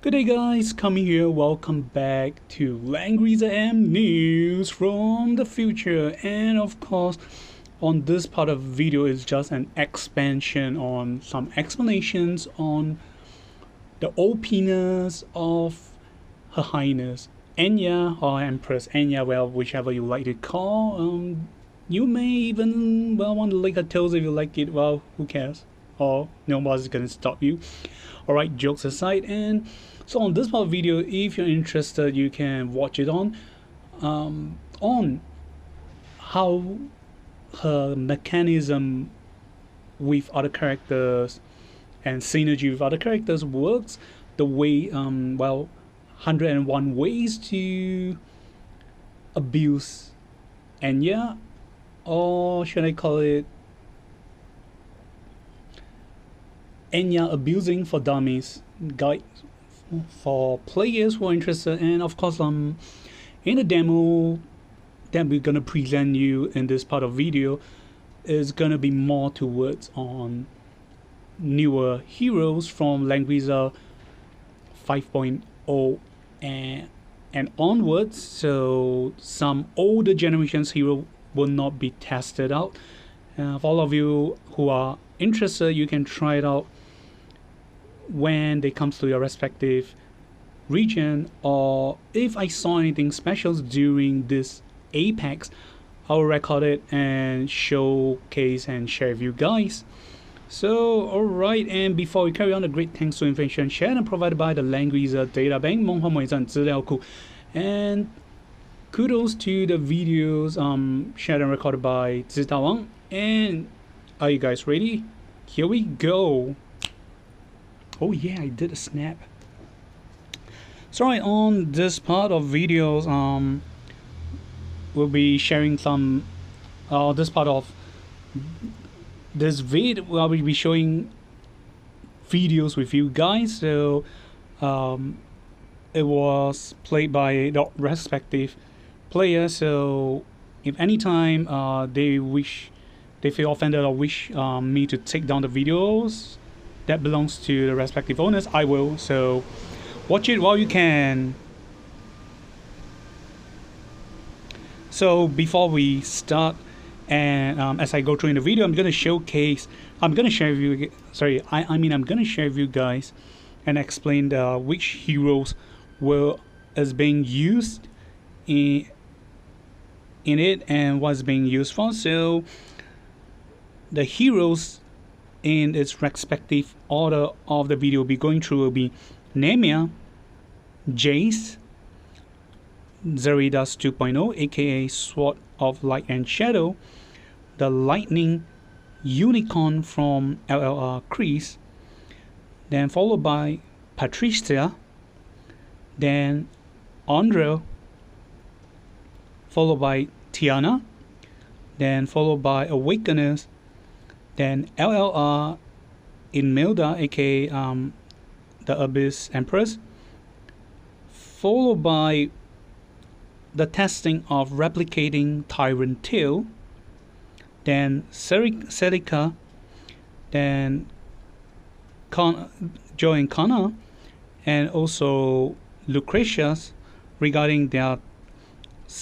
Good day guys, coming here, welcome back to Langrisser M news from the future. And of course, on this part of the video is just an expansion on some explanations on the OPness of Her Highness Enya or Empress Enya, well, whichever you like to call. You may even, well, want to lick her toes if you like it, well, who cares? Or nobody's gonna stop you. Alright, jokes aside, and so on this part of the video, if you're interested, you can watch it on how her mechanism with other characters and synergy with other characters works, the way, well, 101 ways to abuse Enya, or should I call it Enya abusing for dummies guide for players who are interested. And of course, in the demo that we're gonna present you in this part of video is gonna be more towards on newer heroes from Langrisser 5.0 and onwards. So some older generations hero will not be tested out. For all of you who are interested, you can try it out when they comes to your respective region, or if I saw anything special during this Apex, I'll record it and showcase and share with you guys. So alright, and before we carry on, a great thanks to information shared and provided by the Langrisser Data Bank, and kudos to the videos shared and recorded by Zita Wang. And are you guys ready? Here we go. Oh yeah, I did a snap. So right, on this part of videos, we'll be sharing some, this part of this vid, where we'll be showing videos with you guys. So it was played by the respective player. So if anytime they feel offended or wish me to take down the videos, that belongs to the respective owners, I will. So watch it while you can. So before we start, and as I go through in the video, I'm gonna share with you. Sorry, I'm gonna share with you guys and explain which heroes is being used in it and what's being used for. So the heroes in its respective order of the video we'll be going through will be Nemia, Jayce, Zereida's 2.0, aka Sword of Light and Shadow, the Lightning Unicorn from LLR Crease, then followed by Patricia, then Andriole, followed by Tiana, then followed by Awakeners, then LLR Imelda, aka the Abyss Empress, followed by the testing of replicating Tyrantel, then Celika, then Joa Conna, and also Lucretia's regarding their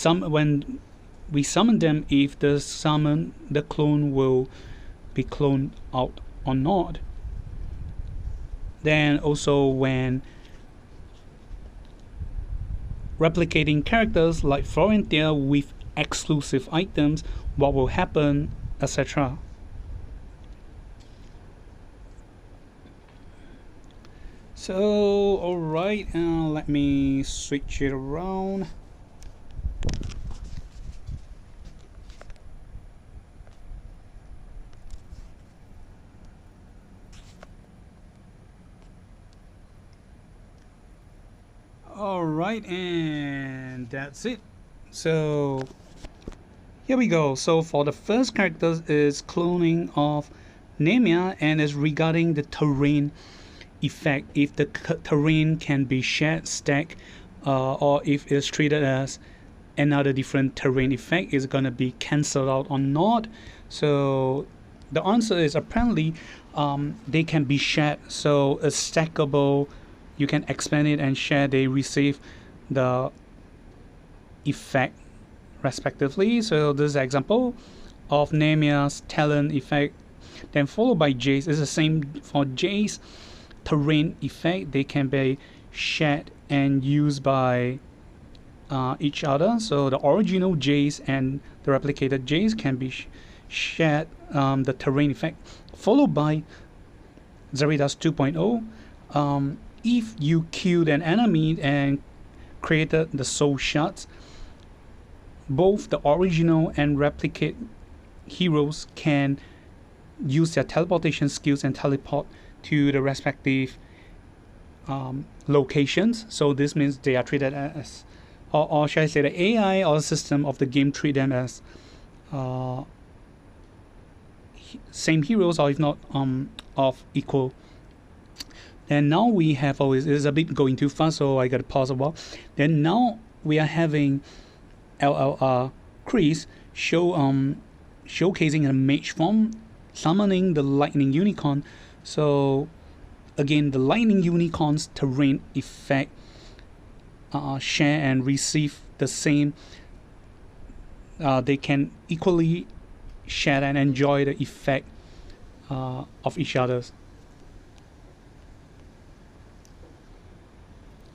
when we summon them, if the clone will be cloned out or not. Then also when replicating characters like Florentia with exclusive items, what will happen, etc. So alright, let me switch it around. Alright, and that's it. So here we go. So for the first character is cloning of Nemia, and is regarding the terrain effect. If the terrain can be shared, stacked, or if it's treated as another different terrain effect, is gonna be cancelled out or not. So the answer is apparently they can be shared, so a stackable you can expand it and share, they receive the effect respectively. So this is an example of Nemia's talent effect, then followed by Jayce. It's the same for Jayce. Terrain effect, they can be shared and used by each other. So the original Jayce and the replicated Jayce can be shared, the terrain effect, followed by Zereida's 2.0. If you killed an enemy and created the soul shards, both the original and replicate heroes can use their teleportation skills and teleport to the respective locations. So this means they are treated as, or should I say the AI or system of the game treat them as same heroes, or if not of equal. And now we have always, it's a bit going too fast, so I gotta pause a while. Then now we are having LLR Chris showcasing a mage form, summoning the lightning unicorn. So again, the lightning unicorn's terrain effect share and receive the same. They can equally share and enjoy the effect of each other's.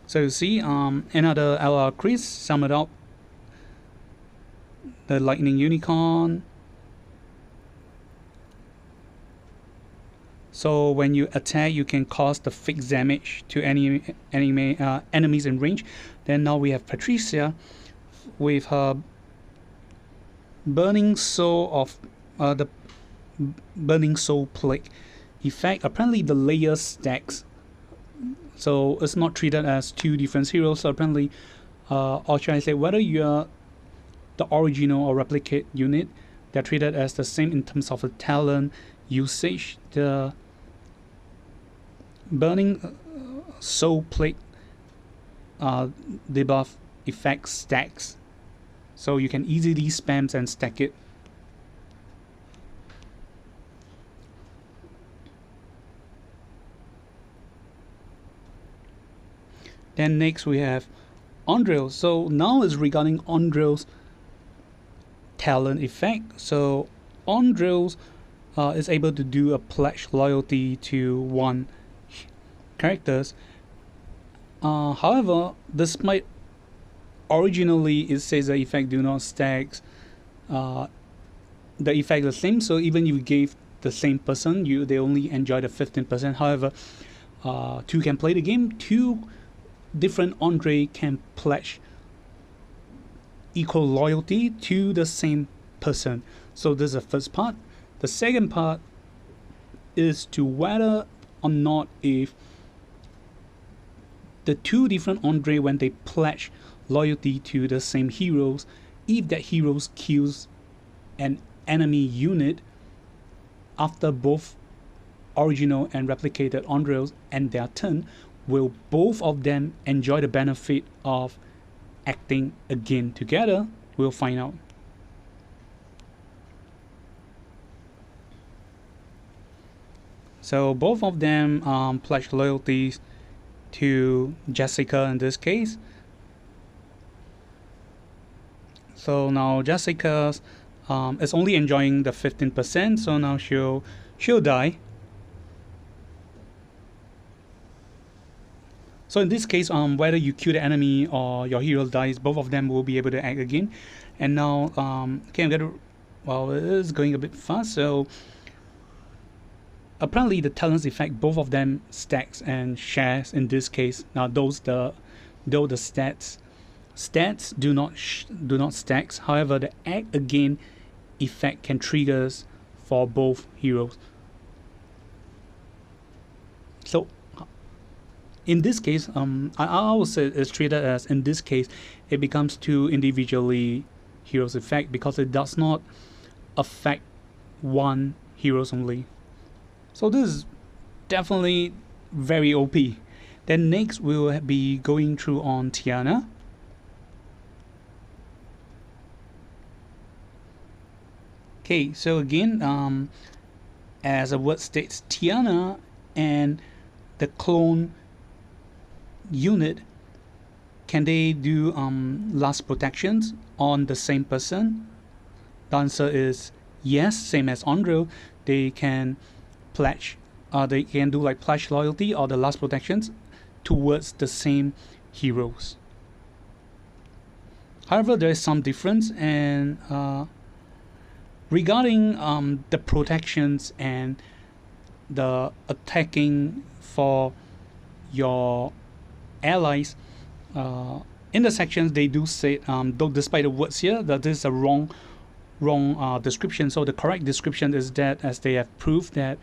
So you see, another LR Chris summoned up the lightning unicorn. So when you attack, you can cause the fixed damage to enemies in range. Then now we have Patricia with her burning soul of the burning soul plague effect. Apparently the layer stacks, so it's not treated as two different heroes. So apparently, or should I say, whether you're the original or replicate unit, they're treated as the same in terms of the talent usage. The burning soul plague debuff effect stacks, so you can easily spam and stack it. Then next we have Andriole. So now is regarding Andriole's talent effect. So Andriole is able to do a pledge loyalty to one characters. However, despite originally it says the effect do not stacks, the effect is the same. So even if you gave the same person, they only enjoy the 15%. However, two can play the game. Two different Andre can pledge equal loyalty to the same person. So this is the first part. The second part is to whether or not if the two different Andre, when they pledge loyalty to the same heroes, if that heroes kills an enemy unit after both original and replicated Andriole end their turn, will both of them enjoy the benefit of acting again together? We'll find out. So both of them pledge loyalties to Jessica in this case. So now Jessica is only enjoying the 15%, so now she'll die. So in this case, whether you kill the enemy or your hero dies, both of them will be able to act again. And now, okay, well, it is going a bit fast. So apparently the talents effect, both of them stacks and shares in this case. Now though the stats do not stacks. However, the act again effect can triggers for both heroes. So in this case, I would say it's treated as, in this case, it becomes two individually heroes effect because it does not affect one heroes only. So this is definitely very OP. Then next we'll be going through on Tiana. Okay, so again, as the word states, Tiana and the clone unit, can they do last protections on the same person? The answer is yes, same as Andriole. They can pledge, they can do like pledge loyalty or the last protections towards the same heroes. However, there is some difference, and regarding the protections and the attacking for your allies, in the sections they do say, though despite the words here, that this is a wrong description. So the correct description is that, as they have proved, that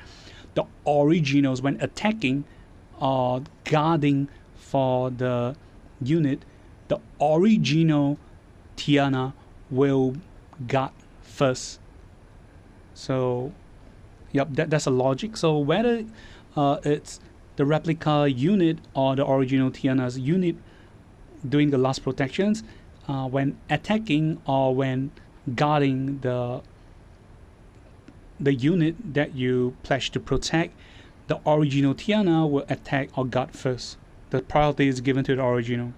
the originals, when attacking or guarding for the unit, the original Tiana will guard first. So yep, that's a logic. So whether it's the replica unit or the original Tiana's unit doing the last protections, when attacking or when guarding the unit that you pledge to protect, the original Tiana will attack or guard first. The priority is given to the original.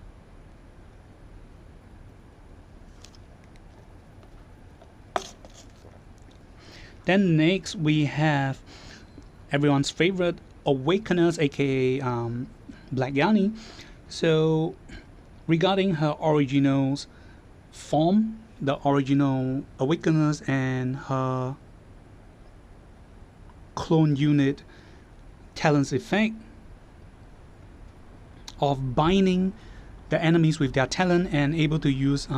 Then next we have everyone's favorite Awakeners, aka Black Yanni. So regarding her original's form, the original Awakeners and her clone unit talents effect of binding the enemies with their talent and able to use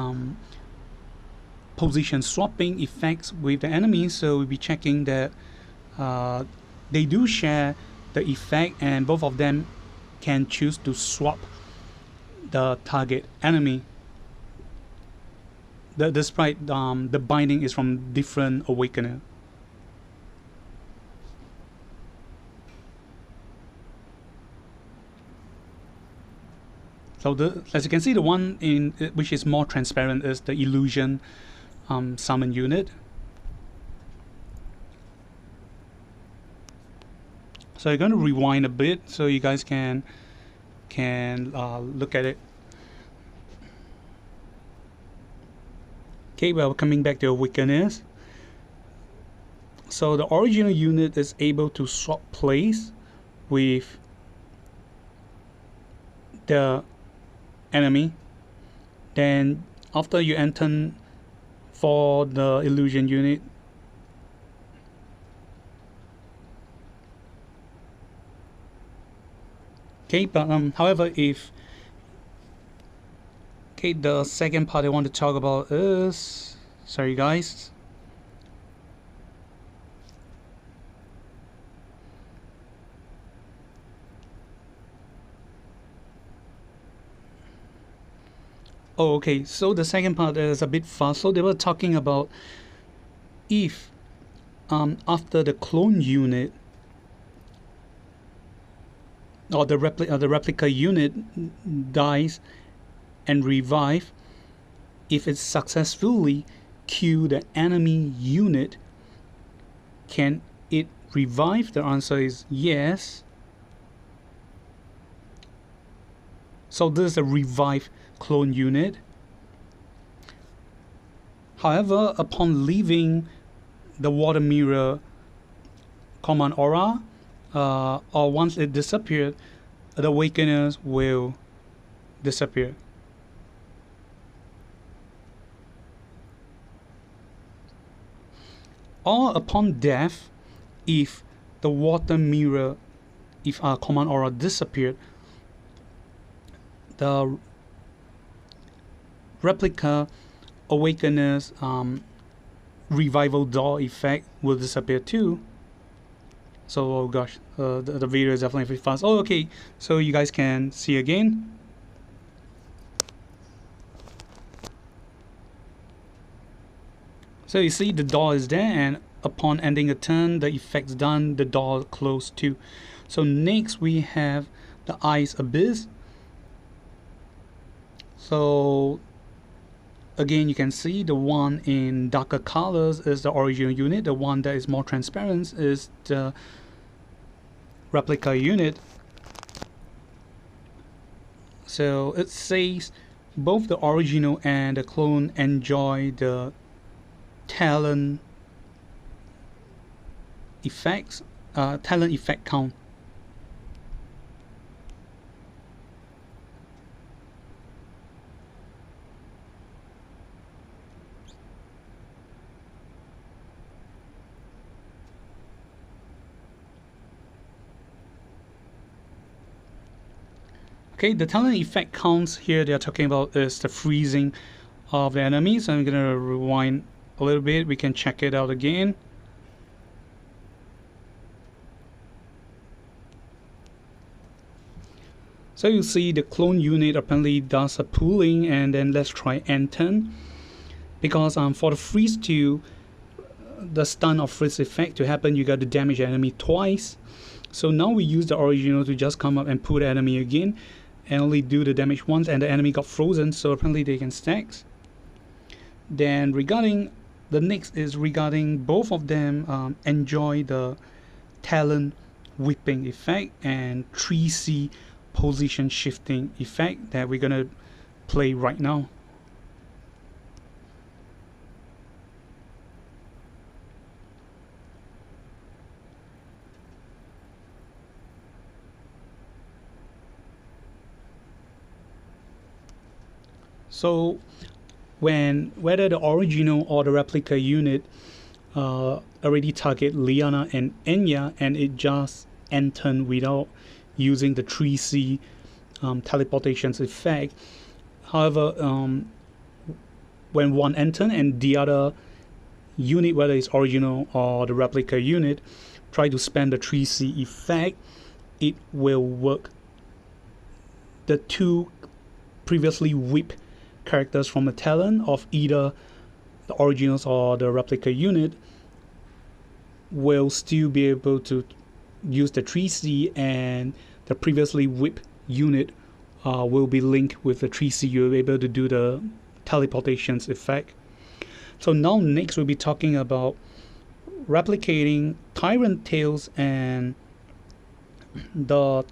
position swapping effects with the enemies. So we'll be checking that they do share the effect, and both of them can choose to swap the target enemy. Despite the binding is from different Awakener. So as you can see, the one in which is more transparent is the illusion summon unit. So you're going to rewind a bit so you guys can look at it. Okay, well, coming back to Awakeners. So the original unit is able to swap place with the enemy. Then after you enter for the illusion unit, okay, but however, if okay, the second part I want to talk about is, sorry guys, oh, okay, so the second part is a bit fast. So they were talking about if after the clone unit or the replica unit dies and revive, if it successfully kill the enemy unit, can it revive? The answer is yes. So this is a revive clone unit. However, upon leaving the water mirror command aura, or once it disappeared, the Awakeners will disappear. Or upon death, if the water mirror, if our command aura disappeared, the replica Awakener's revival door effect will disappear too. So, oh gosh, the video is definitely pretty fast. Oh, okay, so you guys can see again. So you see the door is there, and upon ending a turn, the effect's done, the door closed too. So next we have the Ice Abyss. So again, you can see the one in darker colors is the original unit. The one that is more transparent is the replica unit. So it says both the original and the clone enjoy the talent effects, talent effect count. Okay, the talent effect counts here they're talking about is the freezing of the enemy. So I'm gonna rewind a little bit. We can check it out again. So you see the clone unit apparently does a pooling, and then let's try N10. Because for the freeze to the stun or freeze effect to happen, you got to damage the enemy twice. So now we use the original to just come up and pull the enemy again and only do the damage once, and the enemy got frozen, so apparently they can stack. Then regarding the next is regarding both of them enjoy the talent whipping effect and 3C position shifting effect that we're gonna play right now. So whether the original or the replica unit already target Liana and Enya, and it just N-turn without using the 3C teleportations effect. However, when one N-turn and the other unit, whether it's original or the replica unit, try to spam the 3C effect, it will work. The two previously whipped characters from the talent of either the originals or the replica unit will still be able to use the 3C, and the previously whipped unit will be linked with the 3C. You'll be able to do the teleportations effect. So now next we'll be talking about replicating Tyrantel and the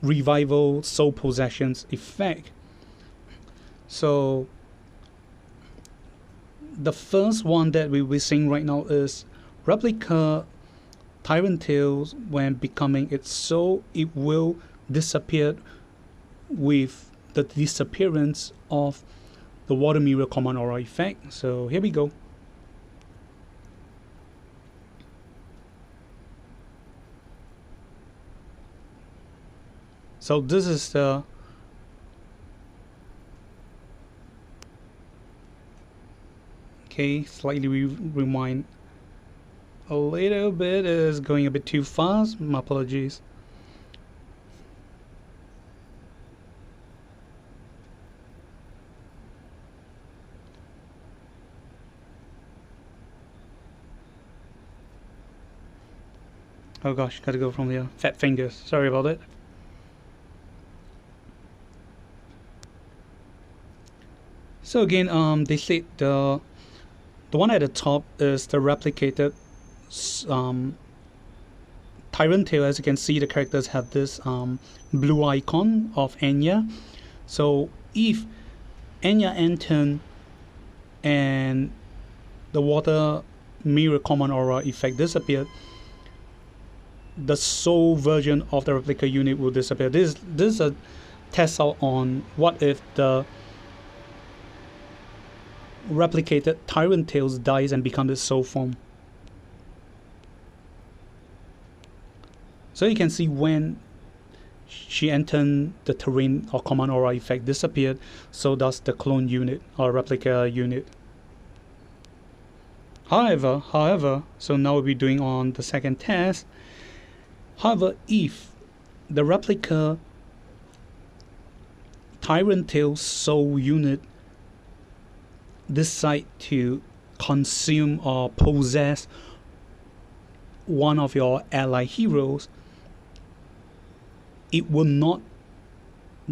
revival soul possessions effect. So the first one that we'll be seeing right now is replica Tyrantel. When becoming its soul, it will disappear with the disappearance of the water mirror command aura effect. So here we go. So this is the slightly rewind a little bit, is going a bit too fast, my apologies. Oh gosh, gotta go from here. Fat fingers, sorry about it. So again, they said the one at the top is the replicated Tyrantel. As you can see, the characters have this blue icon of Enya. So if Enya N-turn and the water mirror command aura effect disappeared, the soul version of the replica unit will disappear. This is a test out on what if the replicated Tyrantel dies and becomes its soul form. So you can see when she entered the terrain or command aura effect disappeared, so does the clone unit or replica unit. However, so now we'll be doing on the second test. However, if the replica Tyrantel soul unit decide to consume or possess one of your ally heroes, it will not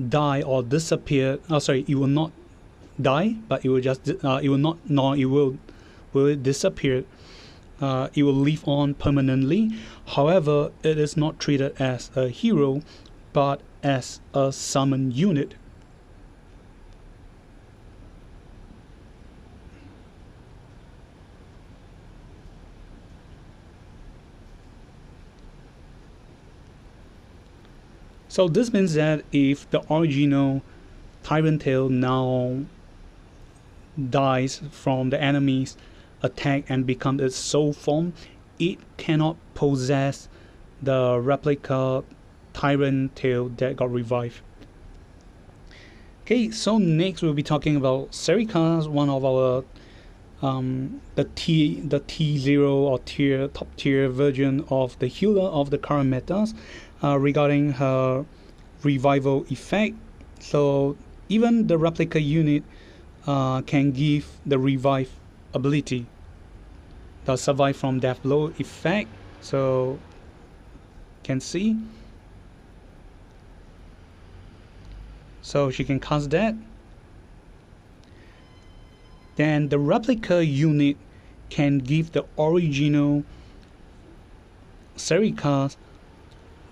die or disappear. It will not die, but it will just it will not. No, it will disappear. It will live on permanently. However, it is not treated as a hero, but as a summon unit. So this means that if the original Tyrantel now dies from the enemy's attack and becomes its soul form, it cannot possess the replica Tyrantel that got revived. Okay, so next we'll be talking about Celika, one of our the T0 or top tier version of the healer of the current metas, regarding her revival effect. So even the replica unit can give the revive ability, the survive from death blow effect. So can see, so she can cast that. Then the replica unit can give the original Celika's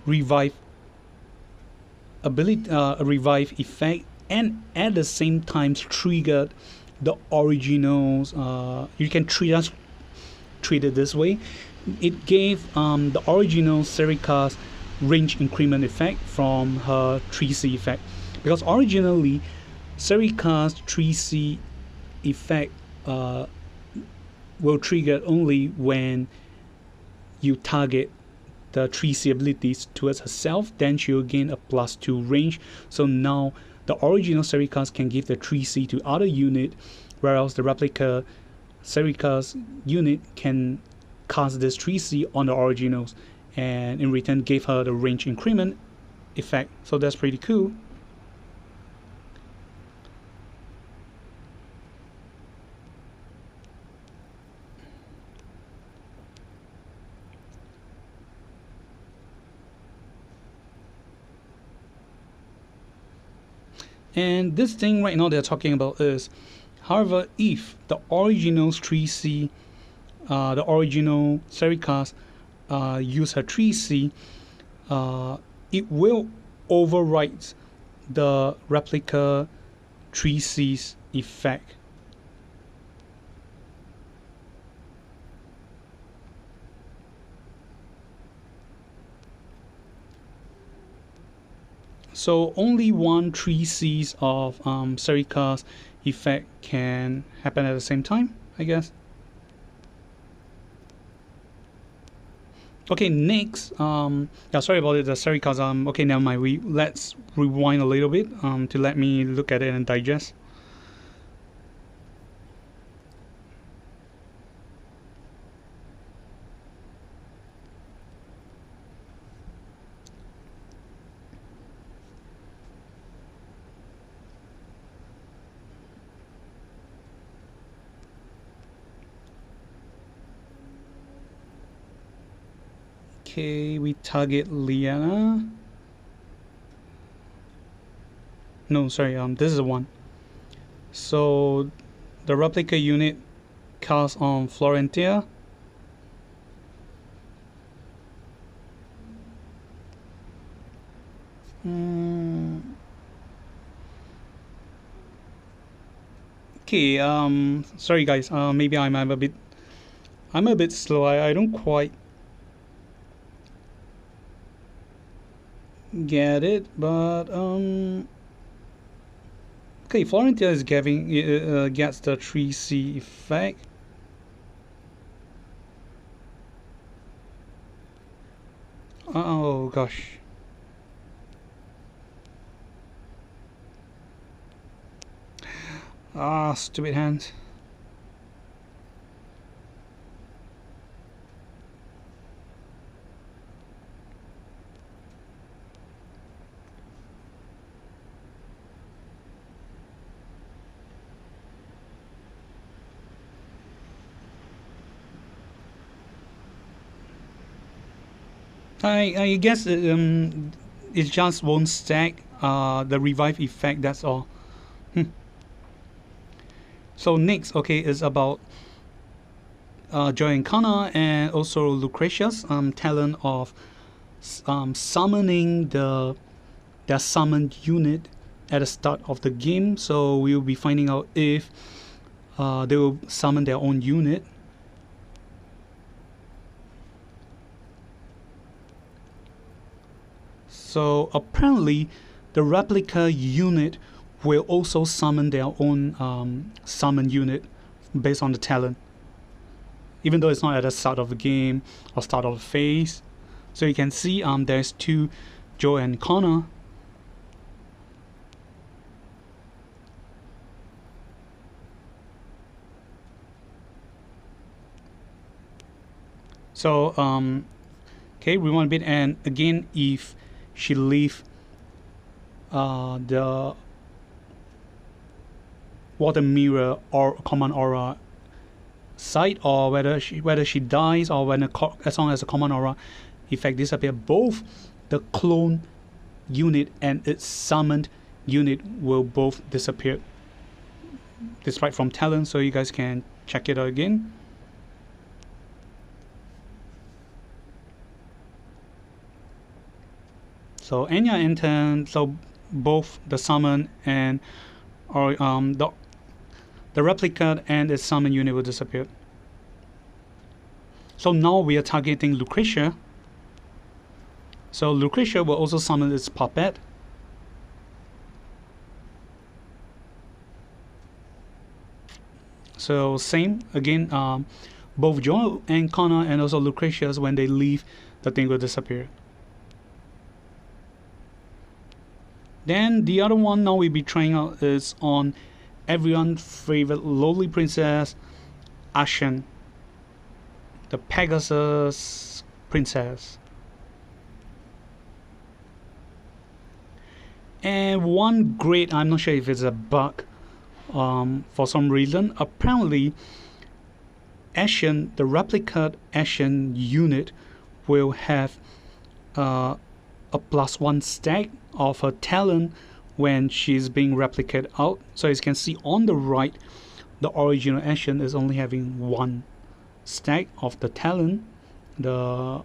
revive ability, revive effect, and at the same time trigger the originals. You can treat it this way. It gave the original Celika's range increment effect from her 3C effect, because originally Celika's 3C effect will trigger only when you target the 3C abilities towards herself, then she will gain a +2 range. So now the original Celika's can give the 3C to other unit, whereas the replica Celika's unit can cast this 3C on the originals, and in return gave her the range increment effect. So that's pretty cool. And this thing right now they're talking about is, however, if the original 3C, the original Celika's use her 3C, it will overwrite the replica 3C's effect. So only one 3Cs of Celika's effect can happen at the same time, I guess. Okay, next, yeah, sorry about it, the Celika's, okay, never mind, let's rewind a little bit to let me look at it and digest. Okay, we target Liana. No, sorry, this is the one. So the replica unit cast on Florentia. Okay, sorry guys, maybe I'm a bit slow. I don't quite get it, but okay, Florentia is giving gets the 3C effect. Oh gosh. Ah, stupid hands. I guess it just won't stack the revive effect, that's all. So next, okay, is about Joa Conna and also Lucretia's talent of summoning the their summoned unit at the start of the game, so we will be finding out if they will summon their own unit. So apparently the replica unit will also summon their own summon unit based on the talent, even though it's not at the start of the game or start of the phase. So you can see there's two Joa and Conna. So okay, rewind a bit, and again, if she leave the water mirror or command aura site, or whether she dies, or when as long as the command aura effect disappear, both the clone unit and its summoned unit will both disappear despite from talent. So you guys can check it out again. So Enya and so both the summon and or the replica and its summon unit will disappear. So now we are targeting Lucretia. So Lucretia will also summon its puppet. So same again, both Joa and Conna and also Lucretia's, when they leave, the thing will disappear. Then the other one now we'll be trying out is on everyone's favorite lowly princess, Eshean, the Pegasus princess. And one great, I'm not sure if it's a bug, for some reason, apparently Eshean, the replica Eshean unit, will have a +1 stack of her talent when she's being replicated out. So as you can see on the right, the original Eshean is only having 1 stack of the talent, the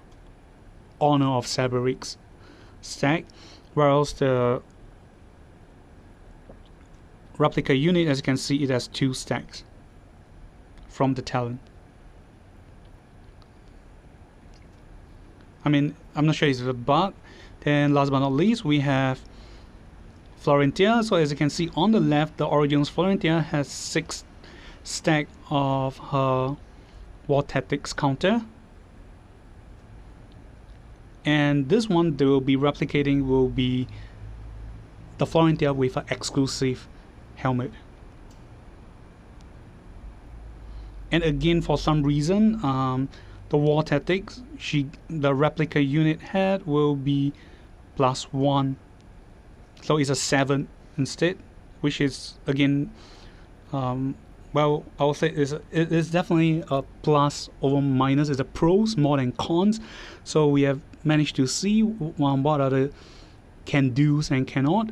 Honor of Saberic's stack, whereas the replica unit, as you can see, it has 2 stacks from the talent. I mean, I'm not sure if it's a bug. Then last but not least, we have Florentia. So as you can see on the left, the original Florentia has 6 stack of her war tactics counter, and this one they will be replicating will be the Florentia with an exclusive helmet. And again, for some reason, the war tactics the replica unit had will be +1, so it's a 7 instead, which is again, well, I would say it is definitely a plus over minus. It's a pros more than cons. So we have managed to see what are the can do's and cannot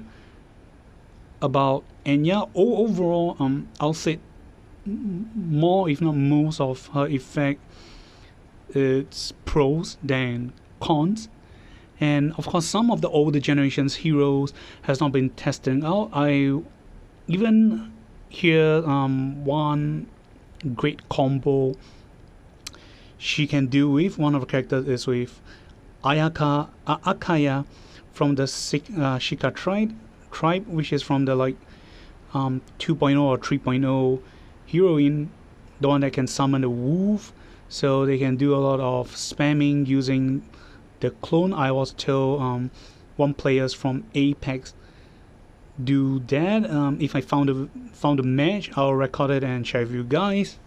about Enya. Overall, I'll say more, if not most, of her effect it's pros than cons. And of course, some of the older generations heroes has not been testing out. I even hear one great combo she can do with one of the characters is with Akaya from the Shika tribe, which is from the 2.0 or 3.0 heroine, the one that can summon the wolf. So they can do a lot of spamming using the clone. I was told one players from Apex do that. If I found a match, I'll record it and share with you guys.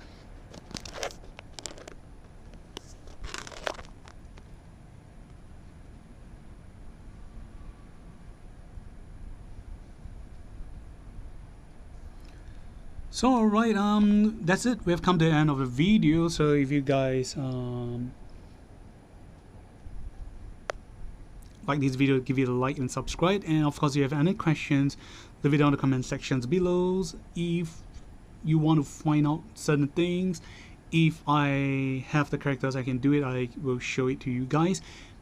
So alright, that's it. We have come to the end of the video. So if you guys like this video, give it a like and subscribe. And of course, if you have any questions, leave it down in the comment sections below. If you want to find out certain things, if I have the characters I can do it, I will show it to you guys.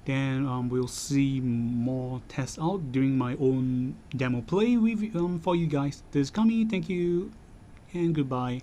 Then we'll see more tests out during my own demo play with for you guys. This is Kami. Thank you and goodbye.